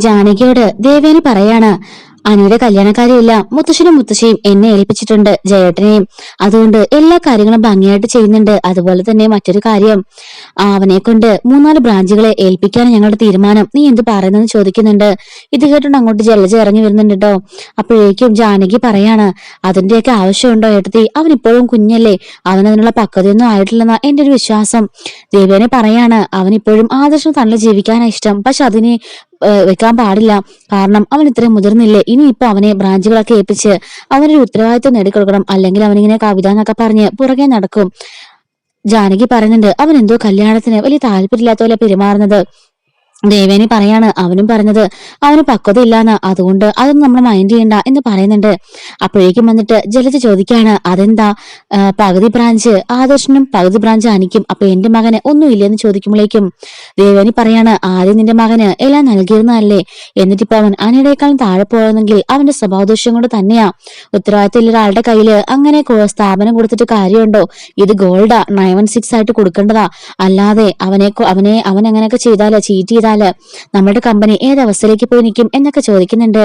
ജാനകിയോട് ദേവേനി പറയാണ്, അനിയുടെ കല്യാണക്കാരെയെല്ലാം മുത്തശ്ശനും മുത്തശ്ശിയും എന്നെ ഏൽപ്പിച്ചിട്ടുണ്ട്, ജയേട്ടനെയും. അതുകൊണ്ട് എല്ലാ കാര്യങ്ങളും ഭംഗിയായിട്ട് ചെയ്യുന്നുണ്ട്. അതുപോലെ തന്നെ മറ്റൊരു കാര്യം, അവനെ കൊണ്ട് 3-4 ബ്രാഞ്ചുകളെ ഏൽപ്പിക്കാൻ ഞങ്ങളുടെ തീരുമാനം. നീ എന്ത് പറയുന്നെന്ന് ചോദിക്കുന്നുണ്ട്. ഇത് കേട്ടോണ്ട് അങ്ങോട്ട് ജലജ ഇറങ്ങി വരുന്നുണ്ട് കേട്ടോ. അപ്പോഴേക്കും ജാനകി പറയാണ്, അതിന്റെയൊക്കെ ആവശ്യമുണ്ടോ ഏട്ടത്തി? അവൻ ഇപ്പോഴും കുഞ്ഞല്ലേ, അവനതിനുള്ള പക്വതയൊന്നും ആയിട്ടില്ലെന്ന എന്റെ ഒരു വിശ്വാസം. ദേവേനെ പറയാണ്, അവനിപ്പോഴും ആദർശം തള്ളി ജീവിക്കാനാ ഇഷ്ടം. പക്ഷെ അതിനെ വെക്കാൻ പാടില്ല. കാരണം അവൻ ഇത്രയും മുതിർന്നില്ലേ. ഇനിയിപ്പോ അവനെ ബ്രാഞ്ചുകളൊക്കെ ഏൽപ്പിച്ച് അവനൊരു ഉത്തരവാദിത്വം നേടിക്കൊടുക്കണം. അല്ലെങ്കിൽ അവനിങ്ങനെ കവിത എന്നൊക്കെ പറഞ്ഞ് പുറകെ നടക്കും. ജാനകി പറയുന്നുണ്ട്, അവൻ എന്തോ കല്യാണത്തിന് വലിയ താല്പര്യമില്ലാത്ത പോലെ പെരുമാറുന്നത്. ദേവേനി പറയാണ്, അവനും പറഞ്ഞത് അവന് പക്വത ഇല്ലാന്ന്, അതുകൊണ്ട് അതൊന്നും നമ്മൾ മൈൻഡ് ചെയ്യണ്ട എന്ന് പറയുന്നുണ്ട്. അപ്പോഴേക്കും വന്നിട്ട് ജലജ ചോദിക്കാണ്, അതെന്താ പകുതി ബ്രാഞ്ച് ആദർശനും പകുതി ബ്രാഞ്ച് അനിക്കും, അപ്പൊ എന്റെ മകന് ഒന്നുമില്ലെന്ന് ചോദിക്കുമ്പോഴേക്കും ദേവേനി പറയാണ്, ആദ്യം നിന്റെ മകന് എല്ലാം നൽകിയിരുന്നതല്ലേ, എന്നിട്ടിപ്പോ അവൻ അനിയുടെക്കാളും താഴെ പോയെങ്കിൽ അവന്റെ സ്വഭാവദോഷം കൊണ്ട് തന്നെയാ. ഉത്തരവാദിത്തം ഒരാളുടെ കയ്യില് അങ്ങനെ സ്ഥാപനം കൊടുത്തിട്ട് കാര്യമുണ്ടോ? ഇത് ഗോൾഡാ, 916 ആയിട്ട് കൊടുക്കേണ്ടതാ. അല്ലാതെ അവൻ അങ്ങനെയൊക്കെ ചെയ്താല്, ചീറ്റ് ചെയ്താല് നമ്മുടെ കമ്പനി ഏതവസ്ഥയിലേക്ക് പോയി നിൽക്കും എന്നൊക്കെ ചോദിക്കുന്നുണ്ട്.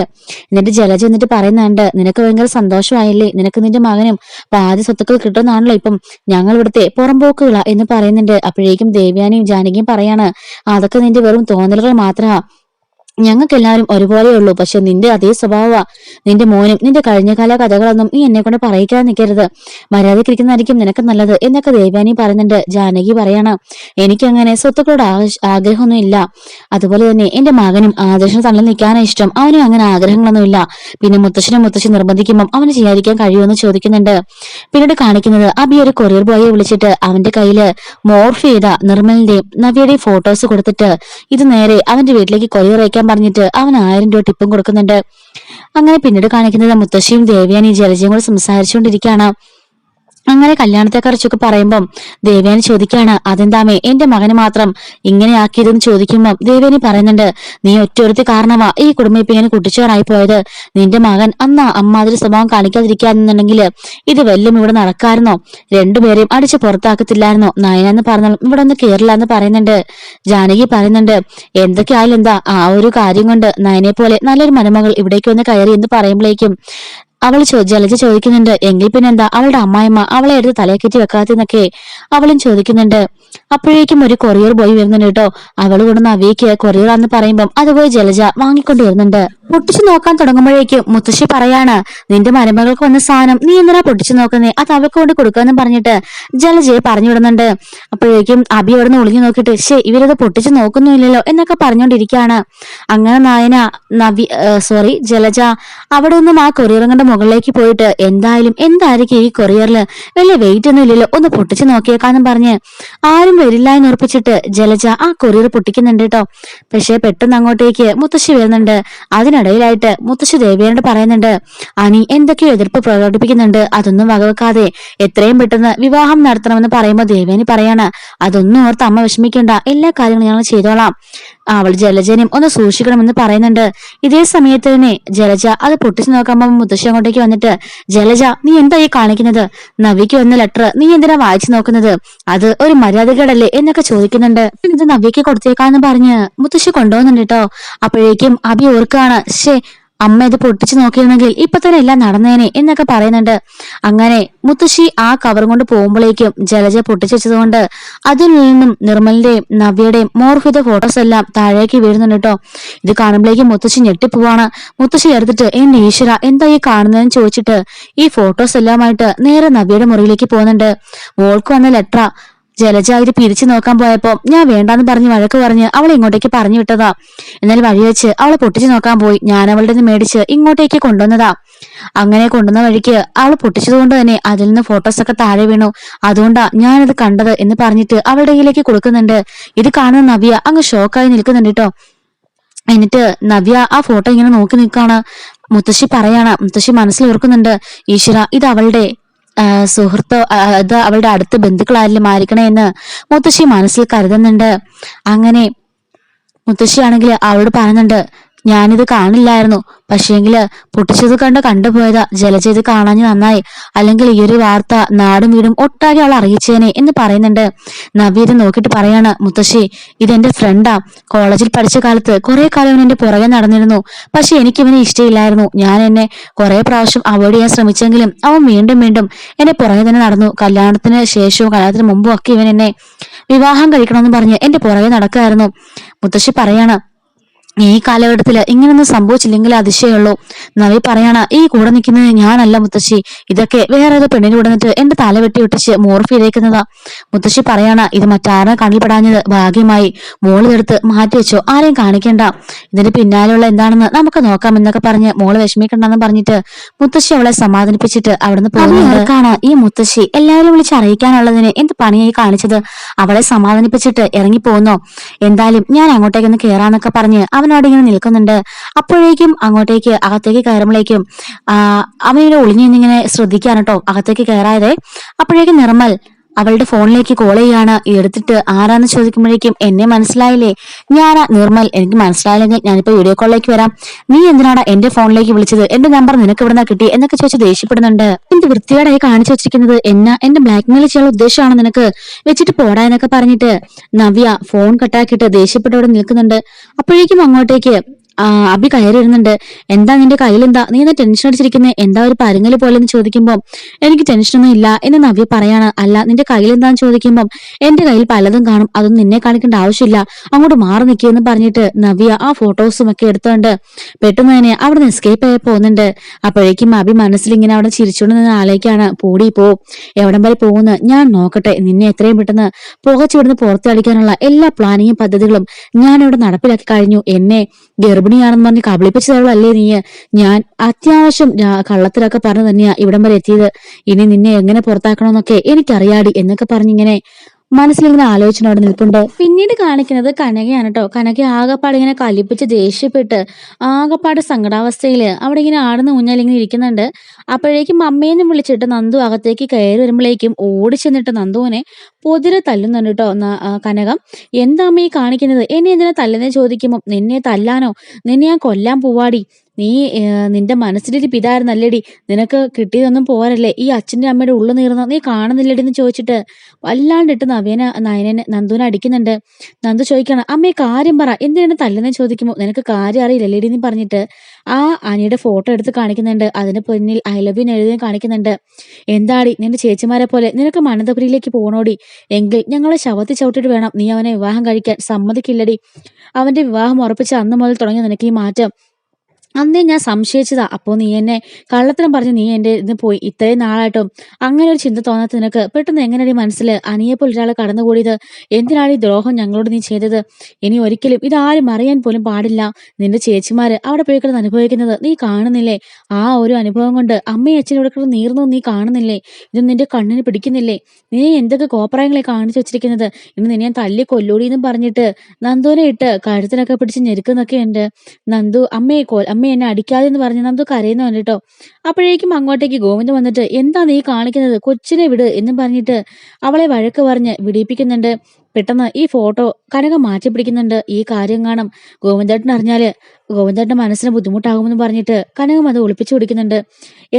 എന്നിട്ട് ജലജ എന്നിട്ട് പറയുന്നുണ്ട്, നിനക്ക് ഭയങ്കര സന്തോഷമായില്ലേ, നിനക്ക് നിന്റെ മകനും പാതി സ്വത്തുക്കൾ കിട്ടുന്നതാണല്ലോ ഇപ്പം, ഞങ്ങൾ ഇവിടുത്തെ പുറംപോക്കുകളാ എന്ന് പറയുന്നുണ്ട്. അപ്പോഴേക്കും ദേവ്യാനിയും ജാനകിയും പറയാണ്, അതൊക്കെ നിന്റെ വെറും തോന്നലുകൾ മാത്രമാ, ഞങ്ങൾക്ക് എല്ലാവരും ഒരുപോലെയുള്ളൂ. പക്ഷെ നിന്റെ അതേ സ്വഭാവ, നിന്റെ മോനും. നിന്റെ കഴിഞ്ഞകാല കഥകളൊന്നും നീ എന്നെ കൊണ്ട് പറയിക്കാൻ നിൽക്കരുത്, മര്യാദക്കിരിക്കുന്നതായിരിക്കും നിനക്ക് നല്ലത് എന്നൊക്കെ ദേവ്യാനി പറയുന്നുണ്ട്. ജാനകി പറയാണ്, എനിക്കങ്ങനെ സ്വത്തുക്കളുടെ ആഗ്രഹമൊന്നും ഇല്ല. അതുപോലെ തന്നെ എന്റെ മകനും ആദർശം തള്ളി നിൽക്കാനാ ഇഷ്ടം, അവനും അങ്ങനെ ആഗ്രഹങ്ങളൊന്നും ഇല്ല. പിന്നെ മുത്തശ്ശി നിർബന്ധിക്കുമ്പോൾ അവന് ചെയ്യാതിരിക്കാൻ കഴിയുമെന്ന് ചോദിക്കുന്നുണ്ട്. പിന്നീട് കാണിക്കുന്നത്, അബി ഒരു കൊറിയർ ബോയെ വിളിച്ചിട്ട് അവന്റെ കയ്യില് മോർഫ് ചെയ്ത നിർമ്മലിന്റെയും നവ്യയുടെയും ഫോട്ടോസ് കൊടുത്തിട്ട് ഇത് നേരെ അവന്റെ വീട്ടിലേക്ക് കൊറിയർ അയക്കാൻ പറഞ്ഞിട്ട് അവൻ 1000 രൂപ ടിപ്പും കൊടുക്കുന്നുണ്ട്. അങ്ങനെ പിന്നീട് കാണിക്കുന്നത് മുത്തശ്ശിയും ദേവ്യാനി ജലജയും കൂടെ സംസാരിച്ചുകൊണ്ടിരിക്കുകയാണ്. അങ്ങനെ കല്യാണത്തെ കുറിച്ചൊക്കെ പറയുമ്പം ദേവേനി ചോദിക്കാണ്, അതെന്താമേ എന്റെ മകന് മാത്രം ഇങ്ങനെ ആക്കിയതെന്ന് ചോദിക്കുമ്പം ദേവേനി പറയുന്നുണ്ട്, നീ ഒറ്റൊരുത്തി കാരണമാ ഈ കുടുംബം ഇപ്പൊ ഇങ്ങനെ കുട്ടിച്ചോറായി പോയത്. നിന്റെ മകൻ അന്ന് അമ്മാതിരി സ്വഭാവം കാണിക്കാതിരിക്കാന്നുണ്ടെങ്കിൽ ഇത് വല്ലതും ഇവിടെ നടക്കായിരുന്നോ? രണ്ടുപേരെയും അടിച്ച് പുറത്താക്കത്തില്ലായിരുന്നോ? നയനെന്ന് പറഞ്ഞാലും ഇവിടെ ഒന്ന് കേറില്ല എന്ന് പറയുന്നുണ്ട്. ജാനകി പറയുന്നുണ്ട്, എന്തൊക്കെയായാലും എന്താ, ആ ഒരു കാര്യം കൊണ്ട് നയനെ പോലെ നല്ലൊരു മരുമകൾ ഇവിടേക്ക് വന്ന് കയറി എന്ന് പറയുമ്പോഴേക്കും ജലജ ചോദിക്കുന്നുണ്ട്, എങ്കിൽ പിന്നെന്താ അവളുടെ അമ്മായിമ്മ അവളെ എടുത്ത് തലയെക്കറ്റി വെക്കാത്തെന്നൊക്കെ അവളും ചോദിക്കുന്നുണ്ട്. അപ്പോഴേക്കും ഒരു കൊറിയർ ബോയ് വരുന്നുണ്ട് കേട്ടോ. അവള് കൊണ്ടുവന്ന അവയ്ക്ക് കൊറിയറാന്ന് പറയുമ്പം അതുപോയി ജലജ വാങ്ങിക്കൊണ്ട് വരുന്നുണ്ട്. പൊട്ടിച്ചു നോക്കാൻ തുടങ്ങുമ്പോഴേക്കും മുത്തശ്ശി പറയാണ്, നിന്റെ മരുമകൾക്ക് വന്ന സാധനം നീ എന്തിനാ പൊട്ടിച്ചു നോക്കുന്നേ, അത് അവൾക്ക് കൊണ്ട് കൊടുക്കാന്ന് പറഞ്ഞിട്ട് ജലജയെ പറഞ്ഞു വിടുന്നുണ്ട്. അപ്പോഴേക്കും അബി അവിടെ നിന്ന് ഒളിഞ്ഞു നോക്കിയിട്ട്, ഇവരത് പൊട്ടിച്ചു നോക്കുന്നുമില്ലല്ലോ എന്നൊക്കെ പറഞ്ഞുകൊണ്ടിരിക്കുകയാണ്. അങ്ങനെ ജലജ അവിടെ നിന്നും ആ കൊറിയറിന്റെ മുകളിലേക്ക് പോയിട്ട്, എന്തായിരിക്കും ഈ കൊറിയറിൽ വലിയ വെയിറ്റ് ഒന്നും ഇല്ലല്ലോ, ഒന്ന് പൊട്ടിച്ചു നോക്കിയേക്കാന്നും പറഞ്ഞ് ആരും വരില്ല എന്ന് ഉറപ്പിച്ചിട്ട് ജലജ ആ കൊറിയർ പൊട്ടിക്കുന്നുണ്ട് കേട്ടോ. പക്ഷെ പെട്ടെന്ന് അങ്ങോട്ടേക്ക് മുത്തശ്ശി വരുന്നുണ്ട്. അതിനിടയിലായിട്ട് മുത്തശ്ശി ദേവിയോട് പറയുന്നുണ്ട്, അനി എന്തൊക്കെയോ എതിർപ്പ് പ്രകടിപ്പിക്കുന്നുണ്ട്, അതൊന്നും വകവെക്കാതെ എത്രയും പെട്ടെന്ന് വിവാഹം നടത്തണമെന്ന് പറയുമ്പോൾ ദേവേനി പറയാണ്, അതൊന്നും ഓർത്ത് അമ്മ വിഷമിക്കേണ്ട, എല്ലാ കാര്യങ്ങളും ഞങ്ങൾ ചെയ്തോളാം, അവൾ ജലജനും ഒന്ന് സൂക്ഷിക്കണമെന്ന് പറയുന്നുണ്ട്. ഇതേ സമയത്ത് തന്നെ ജലജ അത് പൊട്ടിച്ചു നോക്കുമ്പോൾ മുത്തശ്ശി അങ്ങോട്ടേക്ക് വന്നിട്ട്, ജലജ നീ എന്താ ഈ കാണിക്കുന്നത്, നവ്യക്ക് വന്ന ലെറ്റർ നീ എന്തിനാ വായിച്ചു നോക്കുന്നത്, അത് ഒരു മര്യാദകേടല്ലേ എന്നൊക്കെ ചോദിക്കുന്നുണ്ട്. ഇത് നവ്യക്ക് കൊടുത്തേക്കാന്ന് പറഞ്ഞ് മുത്തശ്ശി കൊണ്ടുപോകുന്നുണ്ട് കേട്ടോ. അപ്പോഴേക്കും അബി ഓർക്കാണ്, അമ്മ ഇത് പൊട്ടിച്ചു നോക്കിയിരുന്നെങ്കിൽ ഇപ്പൊ തന്നെ എല്ലാം നടന്നേനെ എന്നൊക്കെ പറയുന്നുണ്ട്. അങ്ങനെ മുത്തശ്ശി ആ കവർ കൊണ്ട് പോകുമ്പോഴേക്കും ജലജ പൊട്ടിച്ചു വെച്ചതുകൊണ്ട് അതിൽ നിന്നും നിർമ്മലിന്റെയും നവ്യയുടെയും മോർഫിത ഫോട്ടോസ് എല്ലാം താഴേക്ക് വീഴുന്നുണ്ട് കേട്ടോ. ഇത് കാണുമ്പോഴേക്കും മുത്തശ്ശി ഞെട്ടിപ്പോവാണ്. മുത്തശ്ശി എടുത്തിട്ട്, എന്റെ ഈശ്വര എന്താ ഈ കാണുന്നതെന്ന് ചോദിച്ചിട്ട് ഈ ഫോട്ടോസ് എല്ലാമായിട്ട് നേരെ നവ്യയുടെ മുറിയിലേക്ക് പോകുന്നുണ്ട്. മോൾക്ക് വന്ന ലെറ്ററാ. ജലജ ഇത് പിരിച്ചു നോക്കാൻ പോയപ്പോ ഞാൻ വേണ്ടാന്ന് പറഞ്ഞ് വഴക്ക് പറഞ്ഞ് അവളെ ഇങ്ങോട്ടേക്ക് പറഞ്ഞു വിട്ടതാ. എന്നാൽ വഴി വെച്ച് അവളെ പൊട്ടിച്ചു നോക്കാൻ പോയി ഞാൻ അവളുടെ നിന്ന് മേടിച്ച് ഇങ്ങോട്ടേക്ക് കൊണ്ടുവന്നതാ. അങ്ങനെ കൊണ്ടുവന്ന വഴിക്ക് അവൾ പൊട്ടിച്ചതുകൊണ്ട് തന്നെ അതിൽ നിന്ന് ഫോട്ടോസ് ഒക്കെ താഴെ വീണു, അതുകൊണ്ടാ ഞാനിത് കണ്ടത് എന്ന് പറഞ്ഞിട്ട് അവളുടെ കയ്യിലേക്ക് കൊടുക്കുന്നുണ്ട്. ഇത് കാണുന്ന നവ്യ അങ്ങ് ഷോക്കായി നിൽക്കുന്നുണ്ട് കേട്ടോ. എന്നിട്ട് നവ്യ ആ ഫോട്ടോ ഇങ്ങനെ നോക്കി നിൽക്കാണ്. മുത്തശ്ശി മനസ്സിൽ ഓർക്കുന്നുണ്ട്, ഈശ്വര ഇത് അവളുടെ സുഹൃത്തോ അത് അവളുടെ അടുത്ത ബന്ധുക്കളായാലും ആയിരിക്കണേ എന്ന് മുത്തശ്ശി മനസ്സിൽ കരുതുന്നുണ്ട്. അങ്ങനെ മുത്തശ്ശിയാണെങ്കിൽ അവളോട് പറയുന്നുണ്ട്, ഞാനിത് കാണില്ലായിരുന്നു. പക്ഷേങ്കില് പൊട്ടിച്ചത് കണ്ടുപോയതാ. ജലജ ഇത് കാണാഞ്ഞ് നന്നായി. അല്ലെങ്കിൽ ഈ ഒരു വാർത്ത നാടും വീടും ഒട്ടാകെ അവൾ അറിയിച്ചേനെ എന്ന് പറയുന്നുണ്ട്. നവ്യ ഇത് നോക്കിയിട്ട് പറയാണ്, മുത്തശ്ശി ഇതെന്റെ ഫ്രണ്ടാ. കോളേജിൽ പഠിച്ച കാലത്ത് കുറെ കാലം ഇവൻ എന്റെ പുറകെ നടന്നിരുന്നു. പക്ഷെ എനിക്ക് ഇവനെ ഇഷ്ടമില്ലായിരുന്നു. ഞാൻ എന്നെ കുറെ പ്രാവശ്യം അവോയ്ഡ് ചെയ്യാൻ ശ്രമിച്ചെങ്കിലും അവൻ വീണ്ടും വീണ്ടും എന്റെ പുറകെ തന്നെ നടന്നു. കല്യാണത്തിന് ശേഷവും കല്യാണത്തിന് മുമ്പും ഒക്കെ ഇവൻ എന്നെ വിവാഹം കഴിക്കണമെന്ന് പറഞ്ഞ് എന്റെ പുറകെ നടക്കായിരുന്നു. മുത്തശ്ശി പറയാണ്, ഈ കാലഘട്ടത്തില് ഇങ്ങനൊന്നും സംഭവിച്ചില്ലെങ്കിൽ അതിശയുള്ളൂ. നവി പറയണ, ഈ കൂടെ നിൽക്കുന്നത് ഞാനല്ല മുത്തശ്ശി, ഇതൊക്കെ വേറെ ഏതോ പെണ്ണിന് കൂടെ നിന്നിട്ട് എന്റെ തല വെട്ടി ഒട്ടിച്ച് മോർഫ് ചെയ്തേക്കുന്നതാ. മുത്തശ്ശി പറയണ, ഇത് മറ്റാരെ കണ്ണിൽപ്പെടാഞ്ഞത് ഭാഗ്യമായി. മോളിതെടുത്ത് മാറ്റി വെച്ചോ, ആരെയും കാണിക്കണ്ട. ഇതിന്റെ പിന്നാലെയുള്ള എന്താണെന്ന് നമുക്ക് നോക്കാം എന്നൊക്കെ പറഞ്ഞ് മോള് വിഷമിക്കണ്ടെന്ന് പറഞ്ഞിട്ട് മുത്തശ്ശി അവളെ സമാധാനിപ്പിച്ചിട്ട് അവിടുന്ന് പോകുന്നതാണ്. ഈ മുത്തശ്ശി എല്ലാവരും വിളിച്ച് അറിയിക്കാനുള്ളതിന് എന്ത് പണിയായി കാണിച്ചത്? അവളെ സമാധാനിപ്പിച്ചിട്ട് ഇറങ്ങി പോകുന്നോ? എന്തായാലും ഞാൻ അങ്ങോട്ടേക്കൊന്ന് കേറാന്നൊക്കെ പറഞ്ഞ് അവനോട് ഇങ്ങനെ നിൽക്കുന്നുണ്ട്. അപ്പോഴേക്കും അങ്ങോട്ടേക്ക് അകത്തേക്ക് കയറുമ്പോഴേക്കും അവനിങ്ങനെ ഒളിഞ്ഞു നിന്നിങ്ങനെ ശ്രദ്ധിക്കാണ് കേട്ടോ അകത്തേക്ക് കയറാതെ. അപ്പോഴേക്കും നിർമ്മൽ അവളുടെ ഫോണിലേക്ക് കോൾ ചെയ്യാണ്. എടുത്തിട്ട് ആരാന്ന് ചോദിക്കുമ്പോഴേക്കും, എന്നെ മനസ്സിലായില്ലേ? ഞാനാ നിർമ്മൽ. എനിക്ക് മനസ്സിലായില്ലെങ്കിൽ ഞാനിപ്പോ വീഡിയോ കോളിലേക്ക് വരാം. നീ എന്തിനാടാ എന്റെ ഫോണിലേക്ക് വിളിച്ചത്? എന്റെ നമ്പർ നിനക്ക് ഇവിടുന്ന് കിട്ടി എന്നൊക്കെ ചോദിച്ച് ദേഷ്യപ്പെടുന്നുണ്ട്. എന്ത് വൃത്തിയോടായി കാണിച്ചു വെച്ചിരിക്കുന്നത്? എന്റെ ബ്ലാക്ക്മെയിൽ ചെയ്യാനുള്ള ഉദ്ദേശമാണ് നിനക്ക്? വെച്ചിട്ട് പോടാ എന്നൊക്കെ പറഞ്ഞിട്ട് നവ്യ ഫോൺ കട്ടാക്കിയിട്ട് ദേഷ്യപ്പെട്ടവിടെ നിൽക്കുന്നുണ്ട്. അപ്പോഴേക്കും അങ്ങോട്ടേക്ക് അഭി കയറി വരുന്നുണ്ട്. എന്താ നിന്റെ കയ്യിലെന്താ? നീ എന്താ ടെൻഷൻ അടിച്ചിരിക്കുന്നേ? എന്താ ഒരു പരുങ്ങല് പോലെ എന്ന് ചോദിക്കുമ്പോ, എനിക്ക് ടെൻഷനൊന്നും ഇല്ല എന്ന് നവ്യ പറയാണ്. അല്ല നിന്റെ കയ്യിലെന്താന്ന് ചോദിക്കുമ്പം, എന്റെ കയ്യിൽ പലതും കാണും, അതൊന്നും നിന്നെ കാണിക്കേണ്ട ആവശ്യമില്ല, അങ്ങോട്ട് മാറി നിൽക്കുമെന്ന് പറഞ്ഞിട്ട് നവ്യ ആ ഫോട്ടോസും ഒക്കെ എടുത്തോണ്ട് പെട്ടെന്ന് തന്നെ അവിടെ നിന്ന് എസ്കേപ്പ് ആയി പോകുന്നുണ്ട്. അപ്പോഴേക്കും അഭി മനസ്സിലിങ്ങനെ അവിടെ ചിരിച്ചുകൊണ്ട് നിന്ന് ആലോചിക്കാണ്, പൂടി പോ, എവിടം വരെ പോകുന്നു ഞാൻ നോക്കട്ടെ, നിന്നെ എത്രയും പെട്ടെന്ന് പുകച്ചിവിടുന്ന് പുറത്തടിക്കാനുള്ള എല്ലാ പ്ലാനിങ്ങും പദ്ധതികളും ഞാൻ ഇവിടെ നടപ്പിലാക്കി കഴിഞ്ഞു. എന്നെ ഗർഭിണിയാണെന്ന് പറഞ്ഞ് കബളിപ്പിച്ചതല്ലേ നീ? ഞാൻ അത്യാവശ്യം കള്ളത്തിലൊക്കെ പറഞ്ഞു തന്നെയാ ഇവിടം വരെ എത്തിയത്. ഇനി നിന്നെ എങ്ങനെ പുറത്താക്കണമെന്നൊക്കെ എനിക്കറിയാടി എന്നൊക്കെ പറഞ്ഞിങ്ങനെ മനസ്സിലിങ്ങനെ ആലോചന നിൽപ്പുണ്ട്. പിന്നീട് കാണിക്കുന്നത് കനകയാണ് കേട്ടോ. കനക ആകപ്പാട് ഇങ്ങനെ കലിപ്പിച്ച് ദേഷ്യപ്പെട്ട് ആകപ്പാട് സങ്കടാവസ്ഥയില് അവിടെ ഇങ്ങനെ ആടുന്ന ഊഞ്ഞാലിങ്ങനെ ഇരിക്കുന്നുണ്ട്. അപ്പോഴേക്കും അമ്മേന്ന് വിളിച്ചിട്ട് നന്ദു അകത്തേക്ക് കയറി വരുമ്പോഴേക്കും ഓടി ചെന്നിട്ട് നന്ദുവിനെ പൊതിരെ തല്ലുന്നുണ്ട് കേട്ടോ. കനകം, എന്താ അമ്മ ഈ കാണിക്കുന്നത്? എന്നെ എന്തിനാ തല്ലുന്നേ ചോദിക്കുമ്പോൾ, നിന്നെ തല്ലാനോ? നിന്നെ ഞാൻ കൊല്ലാൻ പോവാടി. നീ നിന്റെ മനസ്സിലിരിപ്പ് ഇതായിരുന്നല്ലേടി? നിനക്ക് കിട്ടിയതൊന്നും പോരല്ലേ? ഈ അച്ഛന്റെ അമ്മയുടെ ഉള്ളു നീറുന്ന നീ കാണുന്നില്ലടി എന്ന് ചോദിച്ചിട്ട് വല്ലാണ്ടിട്ട് നന്ദുവിനെ അടിക്കുന്നുണ്ട്. നന്ദു ചോദിക്കണം, അമ്മയെ കാര്യം പറ, എന്തിനാണ് തല്ലുന്നേ ചോദിക്കുമ്പോൾ, നിനക്ക് കാര്യം അറിയില്ലല്ലേടി എന്ന് പറഞ്ഞിട്ട് ആ അനിയുടെ ഫോട്ടോ എടുത്ത് കാണിക്കുന്നുണ്ട്. അതിന് പിന്നിൽ ഐ ലവ് യു എഴുതി കാണിക്കുന്നുണ്ട്. എന്താടി നിന്റെ ചേച്ചിമാരെ പോലെ നിനക്ക് അനന്തപുരിയിലേക്ക് പോകണോടി? എങ്കിൽ ഞങ്ങളെ ശവത്തിൽ ചവിട്ടിട്ട് വേണം നീ അവനെ വിവാഹം കഴിക്കാൻ. സമ്മതിക്കില്ലടി. അവന്റെ വിവാഹം ഉറപ്പിച്ച അന്ന് മുതൽ തുടങ്ങിയ നിനക്ക് ഈ മാറ്റം. അന്നേ ഞാൻ സംശയിച്ചതാ. അപ്പോ നീ എന്നെ കള്ളത്തരം പറഞ്ഞ് നീ എന്റെ ഇന്ന് പോയി. ഇത്രയും നാളായിട്ടും അങ്ങനെ ഒരു ചിന്ത തോന്നാത്ത നിനക്ക് പെട്ടെന്ന് എങ്ങനെയാണ് മനസ്സിൽ അനിയെപ്പോൾ ഒരാളെ കടന്നുകൂടിയത്? എന്തിനാണ് ഈ ദ്രോഹം ഞങ്ങളോട് നീ ചെയ്തത്? ഇനി ഒരിക്കലും ഇതാരും അറിയാൻ പോലും പാടില്ല. നിന്റെ ചേച്ചിമാര് അവിടെ പോയി കിടന്ന് അനുഭവിക്കുന്നത് നീ കാണുന്നില്ലേ? ആ ഒരു അനുഭവം കൊണ്ട് അമ്മയും അച്ഛനും ഇവിടെ കിടന്ന് നീർന്നു നീ കാണുന്നില്ലേ? ഇത് നിന്റെ കണ്ണിന് പിടിക്കുന്നില്ലേ? നീ എന്തൊക്കെ കോപ്രായങ്ങളെ കാണിച്ചു വെച്ചിരിക്കുന്നത്? ഇന്ന് നിന്നെ ഞാൻ തല്ലി കൊല്ലൂടി എന്നും പറഞ്ഞിട്ട് നന്ദുവിനെ ഇട്ട് കഴുത്തിനൊക്കെ പിടിച്ച് ഞെരുക്കുന്നൊക്കെ ഉണ്ട്. നന്ദു അമ്മയെ അമ്മ എന്നെ അടിക്കാതെ എന്ന് പറഞ്ഞ് നന്ദു കരയുന്നുണ്ട് കേട്ടോ. അപ്പോഴേക്കും അങ്ങോട്ടേക്ക് ഗോവിന്ദൻ വന്നിട്ട്, എന്താ നീ കാണിക്കുന്നത്? കൊച്ചിനെ വിട് എന്നും പറഞ്ഞിട്ട് അവളെ വഴക്ക് പറഞ്ഞ് വിടിപ്പിക്കുന്നുണ്ട്. പെട്ടെന്ന് ഈ ഫോട്ടോ കനകം മാറ്റി പിടിക്കുന്നുണ്ട്. ഈ കാര്യം കാണും ഗോവിന്ദേട്ടൻ അറിഞ്ഞാല് ഗോവിന്ദേട്ടന്റെ മനസ്സിന് ബുദ്ധിമുട്ടാകുമെന്ന് പറഞ്ഞിട്ട് കനകം അത് ഒളിപ്പിച്ചു പിടിക്കുന്നുണ്ട്.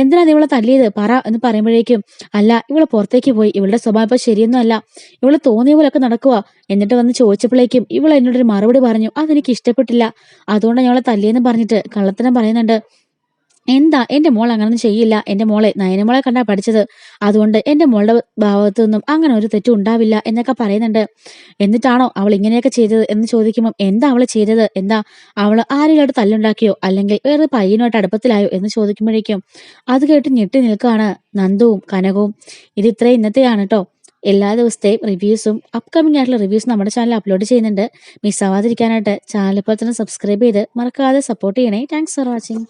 എന്തിനാ നീ ഇവളെ തല്ലിയത് പറ എന്ന് പറയുമ്പോഴേക്കും, അല്ല ഇവള് പുറത്തേക്ക് പോയി, ഇവളുടെ സ്വഭാവം ഇപ്പൊ ശരിയൊന്നും അല്ല, ഇവള് തോന്നിയ പോലൊക്കെ നടക്കുക. എന്നിട്ട് വന്ന് ചോദിച്ചപ്പോഴേക്കും ഇവൾ എന്നോടൊരു മറുപടി പറഞ്ഞു, അതെനിക്ക് ഇഷ്ടപ്പെട്ടില്ല, അതുകൊണ്ട് ഞങ്ങളെ തല്ലിയെന്ന് പറഞ്ഞിട്ട് കള്ളത്തരം പറയുന്നുണ്ട്. എന്താ എന്റെ മോൾ അങ്ങനൊന്നും ചെയ്യില്ല, എന്റെ മോളെ നയനമോളെ കണ്ടാ പഠിച്ചത്, അതുകൊണ്ട് എന്റെ മോളുടെ ഭാഗത്തു നിന്നും അങ്ങനെ ഒരു തെറ്റും ഉണ്ടാവില്ല എന്നൊക്കെ പറയുന്നുണ്ട്. എന്നിട്ടാണോ അവൾ ഇങ്ങനെയൊക്കെ ചെയ്തത് എന്ന് ചോദിക്കുമ്പോൾ, എന്താ അവള് ചെയ്തത്? എന്താ അവള് ആരെങ്കിലും തല്ലുണ്ടാക്കിയോ അല്ലെങ്കിൽ വേറെ പയ്യനോട്ട് അടുപ്പത്തിലായോ എന്ന് ചോദിക്കുമ്പോഴേക്കും അത് കേട്ട് ഞെട്ടി നിൽക്കുകയാണ് നന്ദുവും കനകവും. ഇത് ഇത്രയും ഇന്നത്തെയാണ് കേട്ടോ. എല്ലാ ദിവസത്തെയും റിവ്യൂസും അപ്കമിംഗ് ആയിട്ടുള്ള റിവ്യൂസ് നമ്മുടെ ചാനൽ അപ്ലോഡ് ചെയ്യുന്നുണ്ട്. മിസ് ആവാതിരിക്കാനായിട്ട് ചാനൽ ഇപ്പോൾ തന്നെ സബ്സ്ക്രൈബ് ചെയ്ത് മറക്കാതെ സപ്പോർട്ട് ചെയ്യണേ. Thanks for watching.